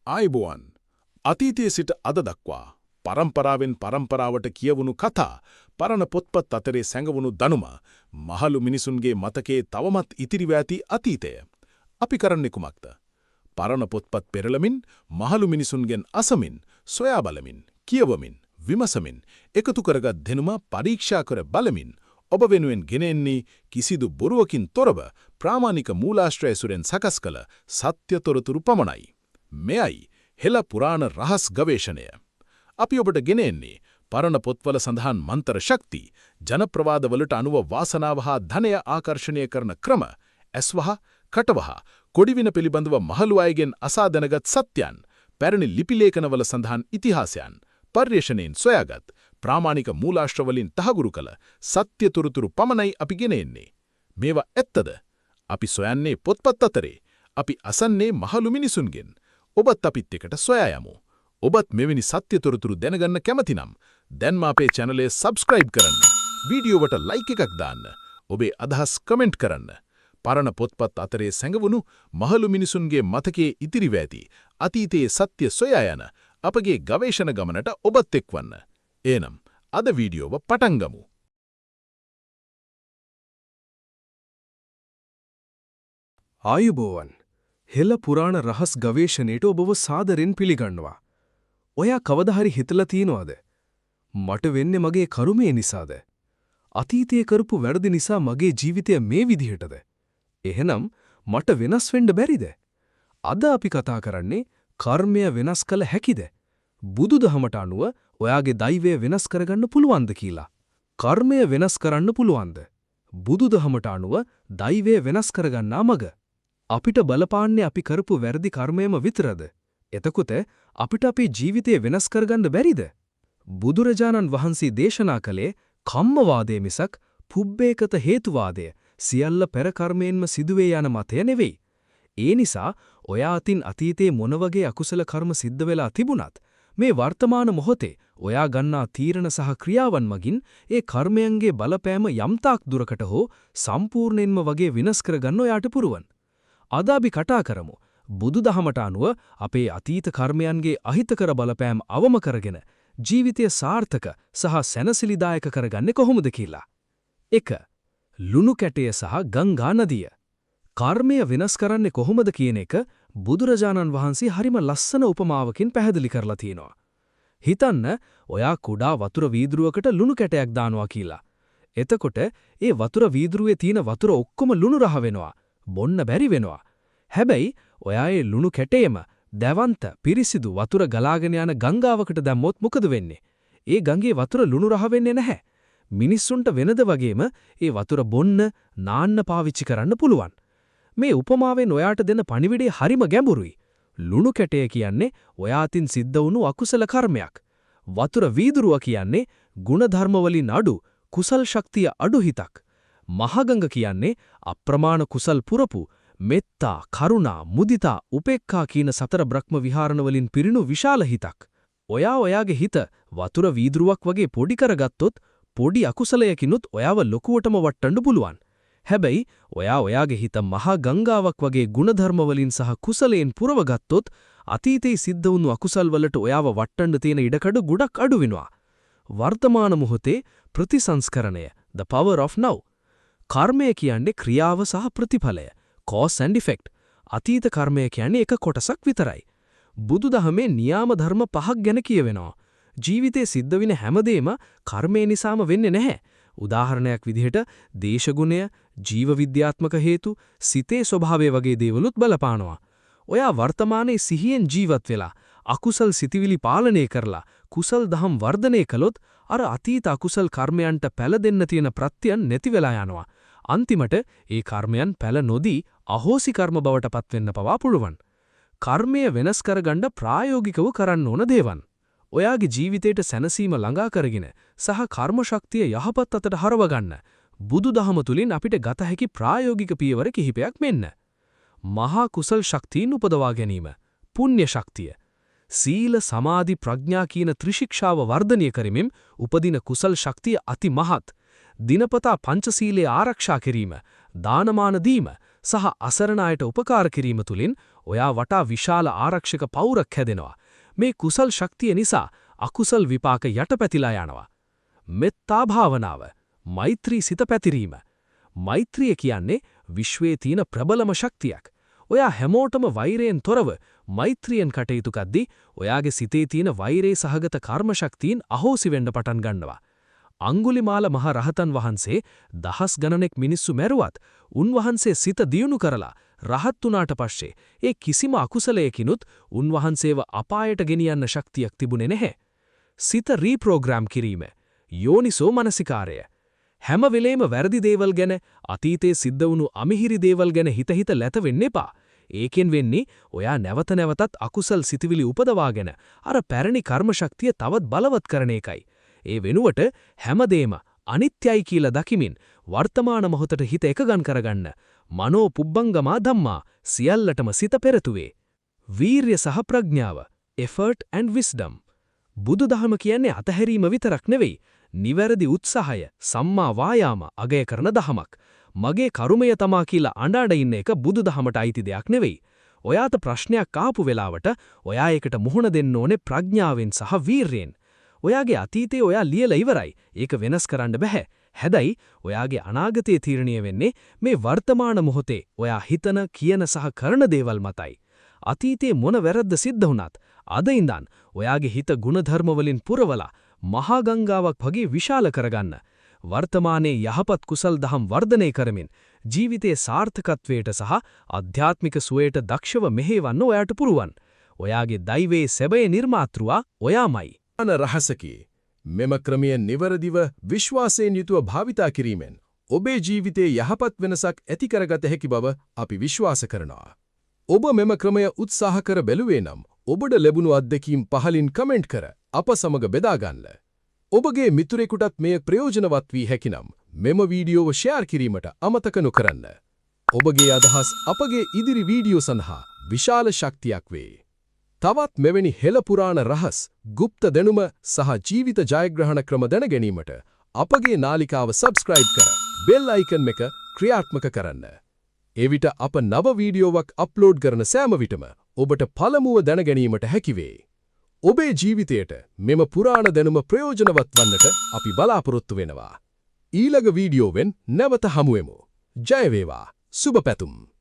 ආයිබෝවන් අතීතයේ සිට අද දක්වා පරම්පරාවෙන් පරම්පරාවට කියවුණු කතා පරණ පොත්පත් අතරේ සැඟවුණු දනුම මහලු මිනිසුන්ගේ මතකයේ තවමත් ඉතිරිව ඇති අතීතය. අපි කරන්නේ කුමක්ද? පරණ පොත්පත් පෙරළමින් මහලු මිනිසුන්ගෙන් අසමින් සොයා බලමින් කියවමින් විමසමින් එකතු කරගත් දෙනුම පරීක්ෂා කර බලමින් ඔබ වෙනුවෙන් ගෙනෙන්නේ කිසිදු බොරුවකින් තොරව ප්‍රාමාණික මූලාශ්‍රය සුරෙන් සකස් කළ සත්‍ය තොරතුරු පමණයි. මෙයයි හෙළ පුරාණ රහස් ගවේෂණය. අපි ඔබට ගෙනෙන්නේ පරණ පොත්වල සඳහන් මන්තර ශක්ති, ජනප්‍රවාදවලට අනුව වාසනාව හා ධනය ආකර්ෂණය කරන ක්‍රම, ඇස්වහ, කටවහ, කොඩිවින පිළිබඳව මහලු අයගෙන් අසා දැනගත් සත්‍යයන්, පැරණි ලිපිලේඛනවල සඳහන් ඉතිහාසයන්, පර්යේෂණයෙන් සොයාගත් ප්‍රාමාණික මූලාශ්‍රවලින් තහගුරු කළ සත්‍ය තොරතුරු පමණයි අපි ගෙනෙන්නේ. මේවා ඇත්තද? අපි සොයන්නේ පොත්පත් අතරේ. අපි අසන්නේ මහලු මිනිසුන්ගෙන්. ඔබත් අපිත් එකට සොයා යමු. ඔබත් මෙවැනි සත්‍ය තොරතුරු දැනගන්න කැමතිනම් දැන්ම අපේ channel subscribe කරන්න. වීඩියෝවට like එකක් දාන්න. ඔබේ අදහස් කමෙන්ට් කරන්න. පරණ පොත්පත් අතරේ සැඟවුණු මහලු මිනිසුන්ගේ මතකයේ ඉතිරිව ඇති අතීතයේ සත්‍ය සොයා යන අපගේ ගවේෂණ ගමනට ඔබත් එක්වන්න. එනම් අද වීඩියෝව පටන් ගමු. ආයුබෝවන්. හෙළ පුරාණ රහස් ගවේෂණයට ඔබව සාදරෙන් පිළිගන්නවා. ඔයා කවදා හරි හිතලා තියෙනවද? මට වෙන්නේ මගේ කර්මය නිසාද? අතීතයේ කරපු වැරදි නිසා මගේ ජීවිතය මේ විදිහටද? එහෙනම් මට වෙනස් වෙන්න බැරිද? අද අපි කතා කරන්නේ කර්මය වෙනස් කළ හැකිද? බුදුදහමට අනුව ඔයාගේ දෛවය වෙනස් කරගන්න පුළුවන්ද කියලා. කර්මය වෙනස් කරන්න පුළුවන්ද? බුදුදහමට අනුව දෛවය වෙනස් කරගන්නා මග. අපිට බලපාන්නේ අපි කරපු වැරදි කර්මයම විතරද? එතකොට අපිට අපේ ජීවිතය වෙනස් කරගන්න බැරිද? බුදුරජාණන් වහන්සේ දේශනා කළේ කම්මවාදයේ මිසක් පුබ්බේකත හේතුවාදය සියල්ල පෙර කර්මයෙන්ම සිදුවේ යන මතය නෙවෙයි. ඒ නිසා ඔයා අතින් අතීතයේ මොන වගේ අකුසල කර්ම සිද්ධ වෙලා තිබුණත් මේ වර්තමාන මොහොතේ ඔයා ගන්නා තීරණ සහ ක්‍රියාවන් මගින් ඒ කර්මයන්ගේ බලපෑම යම්තාක් දුරකට හෝ සම්පූර්ණයෙන්ම වගේ විනාශ කරගන්න ඔයාට පුරුවන්. අද අපි කතා කරමු බුදුදහමට අනුව අපේ අතීත කර්මයන්ගේ අහිතකර බලපෑම් අවම කරගෙන ජීවිතය සාර්ථක සහ සැනසිලිදායක කරගන්නේ කොහොමද කියලා. 1. ලුණු කැටය සහ ගංගා නදිය. කර්මය වෙනස් කරන්නේ කොහොමද කියන එක බුදුරජාණන් වහන්සේ හරිම ලස්සන උපමාවකින් පැහැදිලි කරලා තියෙනවා. හිතන්න ඔයා කුඩා වතුර වීදුරුවකට ලුණු කැටයක් දානවා කියලා. එතකොට ඒ වතුර වීදුරුවේ තියෙන වතුර ඔක්කොම ලුණු රහ වෙනවා. බොන්න බැරි වෙනවා. හැබැයි ඔයා ඒ ලුණු කැටේම දැවන්ත පිරිසිදු වතුර ගලාගෙන යන ගංගාවකට දැම්මොත් මොකද වෙන්නේ? ඒ ගඟේ වතුර ලුණු රහ වෙන්නේ නැහැ. මිනිස්සුන්ට වෙනද වගේම ඒ වතුර බොන්න, නාන්න පාවිච්චි කරන්න පුළුවන්. මේ උපමාවෙන් ඔයාට දෙන පණිවිඩය හරිම ගැඹුරුයි. ලුණු කැටය කියන්නේ ඔයා අතින් සිද්ධ වුණු අකුසල කර්මයක්. වතුර වීදුරුව කියන්නේ ගුණධර්ම වලින් අඩු, කුසල් ශක්තිය අඩු හිතක්. මහගඟ කියන්නේ අප්‍රමාණ කුසල් පුරපු මෙත්තා, කරුණා, මුදිතා, උපේක්ඛා කියන සතර බ්‍රහ්ම විහරණ වලින් පිරිණු විශාල හිතක්. ඔයා ඔයාගේ හිත වතුර වීදුරුවක් වගේ පොඩි කරගත්තොත් පොඩි අකුසලයකිනුත් ඔයාව ලොකුවටම වටන්න පුළුවන්. හැබැයි ඔයා ඔයාගේ හිත මහා ගංගාවක් වගේ ගුණධර්ම වලින් සහ කුසලයෙන් පුරවගත්තොත් අතීතයේ සිද්ධ වුණු අකුසල් වලට ඔයාව වටන්න තියෙන ඉඩකඩ ගොඩක් අඩු වෙනවා. වර්තමාන මොහොතේ ප්‍රතිසංස්කරණය, the power of now. කර්මය කියන්නේ ක්‍රියාව සහ ප්‍රතිඵලය, cause and effect. අතීත කර්මය කියන්නේ එක කොටසක් විතරයි. බුදුදහමේ න්‍යාම ධර්ම 5ක් ගැන කියවෙනවා. ජීවිතේ සිද්ධ වෙන හැමදේම කර්මය නිසාම වෙන්නේ නැහැ. උදාහරණයක් විදිහට දේශගුණය, ජීව විද්‍යාත්මක හේතු, සිතේ ස්වභාවය වගේ දේවලුත් බලපානවා. ඔයා වර්තමානයේ සිහියෙන් ජීවත් වෙලා අකුසල් සිතිවිලි පාලනය කරලා කුසල් දහම් වර්ධනය කළොත් අර අතීත අකුසල් කර්මයන්ට පැල දෙන්න තියෙන ප්‍රත්‍යයන් නැති වෙලා යනවා. අන්තිමට ඒ කර්මයන් පැල නොදී අහෝසි කර්ම බවට පත් වෙන්න පවා පුළුවන්. කර්මය වෙනස් කරගන්න ප්‍රායෝගිකව කරන්න ඕන දේවල්. ඔයාගේ ජීවිතයට සැනසීම ළඟා කරගෙන සහ කර්ම ශක්තිය යහපත් අතට හරව ගන්න බුදුදහම තුලින් අපිට ගත හැකි ප්‍රායෝගික පියවර කිහිපයක් මෙන්න. මහා කුසල් ශක්තියින් උපදවා ගැනීම, පුණ්‍ය ශක්තිය. සීල, සමාධි, ප්‍රඥා කියන ත්‍රිශික්ෂාව වර්ධනය කරමින් උපදින කුසල් ශක්තිය අති මහත්. දිනපතා පංචශීලයේ ආරක්ෂා කිරීම, දානමාන දීම, සහ අසරණ අයට උපකාර කිරීම තුලින් ඔයා වටා විශාල ආරක්ෂක පවුරක් හැදෙනවා. මේ කුසල් ශක්තිය නිසා අකුසල් විපාක යටපැතිලා යනවා. මෙත්තා භාවනාව, මෛත්‍රී සිත පැතිරීම. මෛත්‍රිය කියන්නේ විශ්වයේ තියෙන ප්‍රබලම ශක්තියක්. ඔයා හැමෝටම වෛරයෙන් තොරව මෛත්‍රියෙන් කටයුතු කරද්දී ඔයාගේ සිතේ තියෙන වෛරේ සහගත කර්ම ශක්තියින් අහෝසි වෙන්න පටන් ගන්නවා. අංගුලිමාල මහ රහතන් වහන්සේ දහස් ගණනෙක් මිනිස්සු මැරුවත් උන්වහන්සේ සිත දියුණු කරලා රහත් වුණාට පස්සේ ඒ කිසිම අකුසලයකිනුත් උන්වහන්සේව අපායට ගෙනියන්න ශක්තියක් තිබුණේ නැහැ. සිත රීප්‍රෝග්‍රෑම් කිරීම, යෝනිසෝ මනසිකාරය. හැම වෙලේම වැරදි දේවල් ගැන, අතීතයේ සිද්ධ වුණු අමිහිරි දේවල් ගැන හිත ලැත වෙන්න එපා. ඒකෙන් වෙන්නේ ඔයා නැවත නැවතත් අකුසල් සිතිවිලි උපදවාගෙන අර පැරණි කර්ම ශක්තිය තවත් බලවත් කරන එකයි. ඒ වෙනුවට හැමදේම අනිත්‍යයි කියලා දකිමින් වර්තමාන මොහොතට හිත එකගන් කරගන්න. මනෝ පුබ්බංගමා ධම්මා සියල්ලටම සිත පෙරතුවේ. වීර්ය සහ ප්‍රඥාව, effort and wisdom. බුදුදහම කියන්නේ අතහැරීම විතරක් නෙවෙයි, නිවැරදි උත්සාහය, සම්මා වායාම අගය කරන දහමක්. මගේ කරුමය තමා කියලා අඬ ඉන්න එක බුදුදහමට අයිති දෙයක් නෙවෙයි. ඔයාට ප්‍රශ්නයක් ආපු වෙලාවට ඔයා ඒකට මුහුණ දෙන්න ඕනේ ප්‍රඥාවෙන් සහ වීර්යෙන්. ඔයාගේ අතීතේ ඔයා ලියලා ඉවරයි. ඒක වෙනස් කරන්න බෑ. හැබැයි ඔයාගේ අනාගතයේ තීරණය වෙන්නේ මේ වර්තමාන මොහොතේ ඔයා හිතන, කියන සහ කරන දේවල් මතයි. අතීතයේ මොන වැරද්ද සිද්ධ වුණත් අද ඉඳන් ඔයාගේ හිත ගුණධර්ම වලින් පුරවලා මහා ගංගාවක් වගේ විශාල කරගන්න. වර්තමානයේ යහපත් කුසල් දහම් වර්ධනය කරමින් ජීවිතයේ සාර්ථකත්වයට සහ ආධ්‍යාත්මික සුවයට දක්ෂව මෙහෙවන්න ඔයාට පුරුවන්. ඔයාගේ දෛවයේ සැබෑ නිර්මාතෘවා ඔයාමයි. රහසකි. මෙම ක්‍රමය නිවරදිව විශ්වාසයෙන් යුතුව භාවිතා කිරීමෙන් ඔබේ ජීවිතයේ යහපත් වෙනසක් ඇති කරගත හැකි බව අපි විශ්වාස කරනවා. ඔබ මෙම ක්‍රමය උත්සාහ කර බැලුවේ නම් ඔබට ලැබුණු අත්දැකීම් පහලින් කමෙන්ට් කර අප සමග බෙදා ගන්න. ඔබගේ මිතුරෙකුටත් මෙය ප්‍රයෝජනවත් වී හැකිනම් මෙම වීඩියෝව ෂෙයාර් කිරීමට අමතක නොකරන්න. ඔබගේ අදහස් අපගේ ඉදිරි වීඩියෝ සඳහා විශාල ශක්තියක් වේ. තවත් මෙවැනි හෙළපුරාණ රහස්, ගුප්ත දැනුම සහ ජීවිත ජයග්‍රහණ ක්‍රම දැන ගැනීමට අපගේ නාලිකාව සබ්ස්ක්‍රයිබ් කර බෙල් අයිකන් එක ක්‍රියාත්මක කරන්න. එවිට අප නව වීඩියෝවක් අප්ලෝඩ් කරන සෑම විටම ඔබට පළමුව දැන ගැනීමට හැකිවේ. ඔබේ ජීවිතයට මෙම පුරාණ දැනුම ප්‍රයෝජනවත් වන්නට අපි බලාපොරොත්තු වෙනවා. ඊළඟ වීඩියෝවෙන් නැවත හමුවෙමු. ජය වේවා. සුබ පැතුම්.